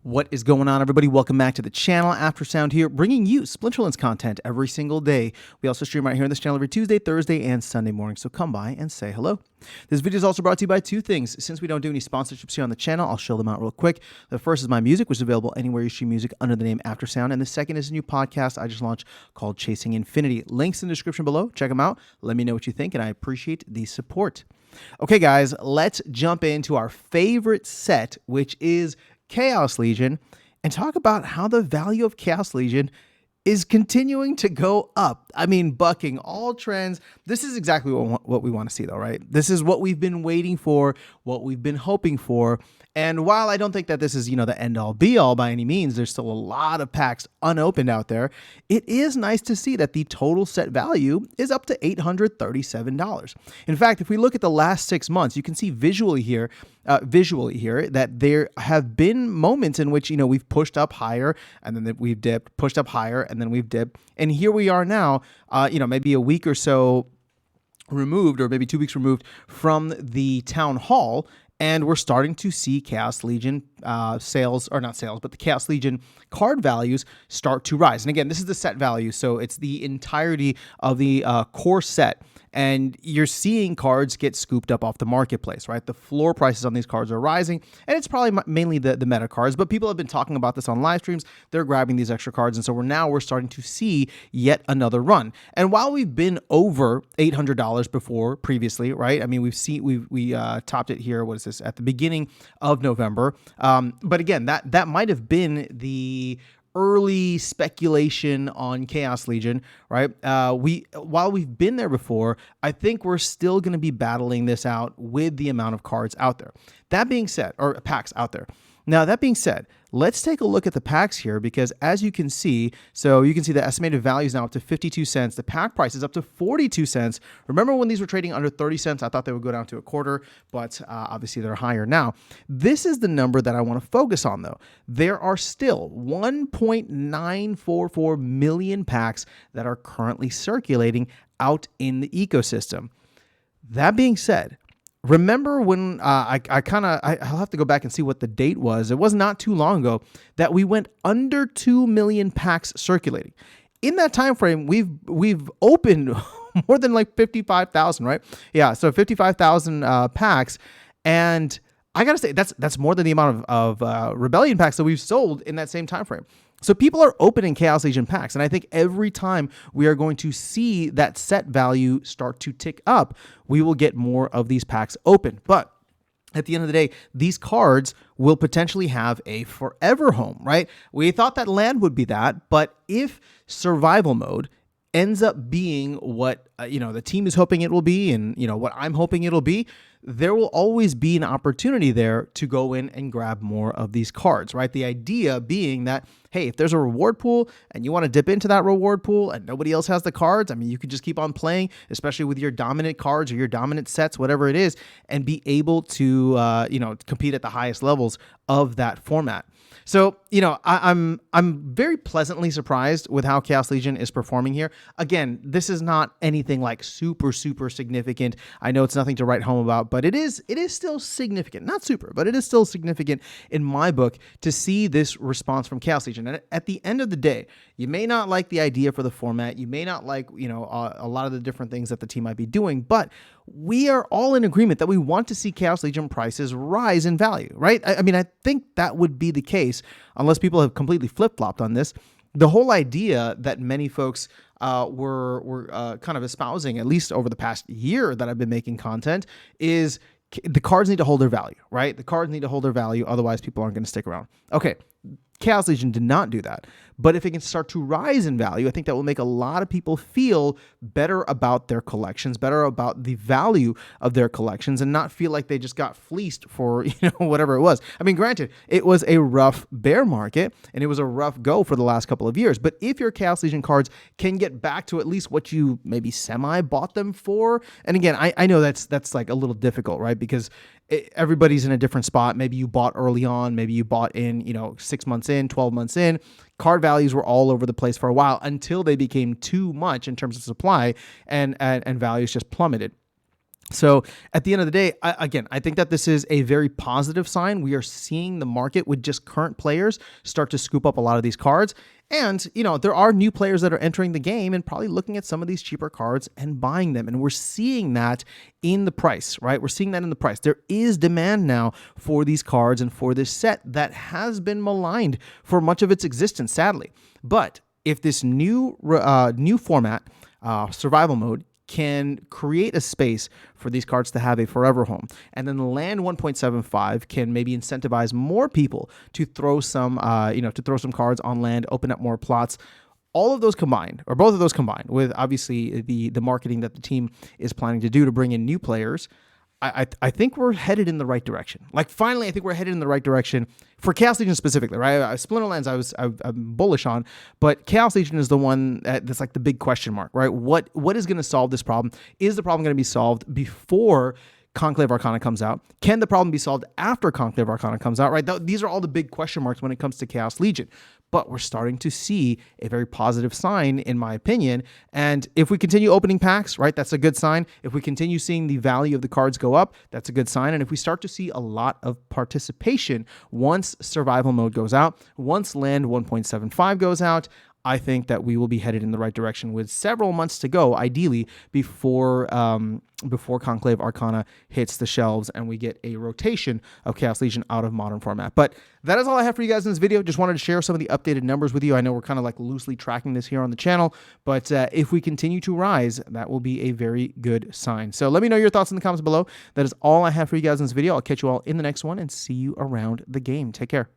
What is going on, everybody? Welcome back to the channel. Aftersound here, bringing you Splinterlands content every single day. We also stream right here on this channel every Tuesday, Thursday, and Sunday morning, so come by and say hello. This video is also brought to you by two things. Since we don't do any sponsorships here on the channel, I'll show them out real quick. The first is my music, which is available anywhere you stream music under the name Aftersound, and the second is a new podcast I just launched called Chasing Infinity. Links in the description below. Check them out. Let me know what you think, and I appreciate the support. Okay, guys, let's jump into our favorite set, which is Chaos Legion, and talk about how the value of Chaos Legion is continuing to go up. I mean, bucking all trends. This is exactly what we want to see, though, right? This is what we've been waiting for, what we've been hoping for. And while I don't think that this is, the end-all be-all by any means, there's still a lot of packs unopened out there. It is nice to see that the total set value is up to $837. In fact, if we look at the last 6 months, you can see visually here that there have been moments in which, we've pushed up higher and then we've dipped, pushed up higher and then we've dipped. And here we are now, maybe a week or so removed, or maybe 2 weeks removed from the town hall. And we're starting to see Chaos Legion sales, or not sales, but the Chaos Legion card values start to rise. And again, this is the set value, so it's the entirety of the core set. And you're seeing cards get scooped up off the marketplace, right? The floor prices on these cards are rising, and it's probably mainly the meta cards, but people have been talking about this on live streams. They're grabbing these extra cards, and so we're starting to see yet another run. And while we've been over $800 before previously, right? I mean, we topped it here. What is this? At the beginning of November. But again, that might have been the early speculation on Chaos Legion, right? While we've been there before, I think we're still going to be battling this out with the amount of cards out there. That being said, or packs out there. Now, that being said, let's take a look at the packs here, because as you can see, the estimated value is now up to 52 cents. The pack price is up to 42 cents. Remember when these were trading under 30 cents? I thought they would go down to a quarter, but obviously they're higher now. This is the number that I want to focus on, though. There are still 1.944 million packs that are currently circulating out in the ecosystem. That being said, remember when I'll have to go back and see what the date was. It was not too long ago that we went under 2 million packs circulating. In that time frame, we've opened more than like 55,000, right? Yeah, so 55,000 packs, and I gotta say that's more than the amount of Rebellion packs that we've sold in that same time frame. So people are opening Chaos Legion packs, and I think every time we are going to see that set value start to tick up, we will get more of these packs open. But at the end of the day, these cards will potentially have a forever home, right? We thought that land would be that, but if survival mode ends up being what the team is hoping it will be, and what I'm hoping it'll be, there will always be an opportunity there to go in and grab more of these cards, right? The idea being that, hey, if there's a reward pool and you want to dip into that reward pool and nobody else has the cards, I mean, you could just keep on playing, especially with your dominant cards or your dominant sets, whatever it is, and be able to compete at the highest levels of that format. So, I'm very pleasantly surprised with how Chaos Legion is performing here. Again, this is not anything like super, super significant. I know it's nothing to write home about, but it is still significant. Not super, but it is still significant in my book to see this response from Chaos Legion. And at the end of the day, you may not like the idea for the format. You may not like, a lot of the different things that the team might be doing, but we are all in agreement that we want to see Chaos Legion prices rise in value, right? I mean, I think that would be the case unless people have completely flip-flopped on this. The whole idea that many folks were kind of espousing, at least over the past year that I've been making content, is the cards need to hold their value, right? The cards need to hold their value, otherwise people aren't going to stick around. Okay, Chaos Legion did not do that. But if it can start to rise in value, I think that will make a lot of people feel better about their collections, better about the value of their collections, and not feel like they just got fleeced for, whatever it was. I mean, granted, it was a rough bear market and it was a rough go for the last couple of years. But if your Chaos Legion cards can get back to at least what you maybe semi bought them for, and again, I know that's like a little difficult, right? Because everybody's in a different spot. Maybe you bought early on, maybe you bought in, 6 months in, 12 months in. Card values were all over the place for a while until they became too much in terms of supply, and values just plummeted. So at the end of the day, I think that this is a very positive sign. We are seeing the market with just current players start to scoop up a lot of these cards. And, there are new players that are entering the game and probably looking at some of these cheaper cards and buying them. And we're seeing that in the price, right? We're seeing that in the price. There is demand now for these cards and for this set that has been maligned for much of its existence, sadly. But if this new format, survival mode, can create a space for these cards to have a forever home. And then the land 1.75 can maybe incentivize more people to throw some, cards on land, open up more plots. All of those combined, or both of those combined, with obviously the marketing that the team is planning to do to bring in new players, I think we're headed in the right direction. Like, finally, I think we're headed in the right direction for Chaos Legion specifically, right? Splinterlands, I'm bullish on, but Chaos Legion is the one that's like the big question mark, right? What is going to solve this problem? Is the problem going to be solved before Conclave Arcana comes out? Can the problem be solved after Conclave Arcana comes out, right? These are all the big question marks when it comes to Chaos Legion. But we're starting to see a very positive sign, in my opinion. And if we continue opening packs, right, that's a good sign. If we continue seeing the value of the cards go up, that's a good sign. And if we start to see a lot of participation once survival mode goes out, once land 1.75 goes out, I think that we will be headed in the right direction with several months to go, ideally, before Conclave Arcana hits the shelves and we get a rotation of Chaos Legion out of Modern format. But that is all I have for you guys in this video. Just wanted to share some of the updated numbers with you. I know we're kind of like loosely tracking this here on the channel, but if we continue to rise, that will be a very good sign. So let me know your thoughts in the comments below. That is all I have for you guys in this video. I'll catch you all in the next one and see you around the game. Take care.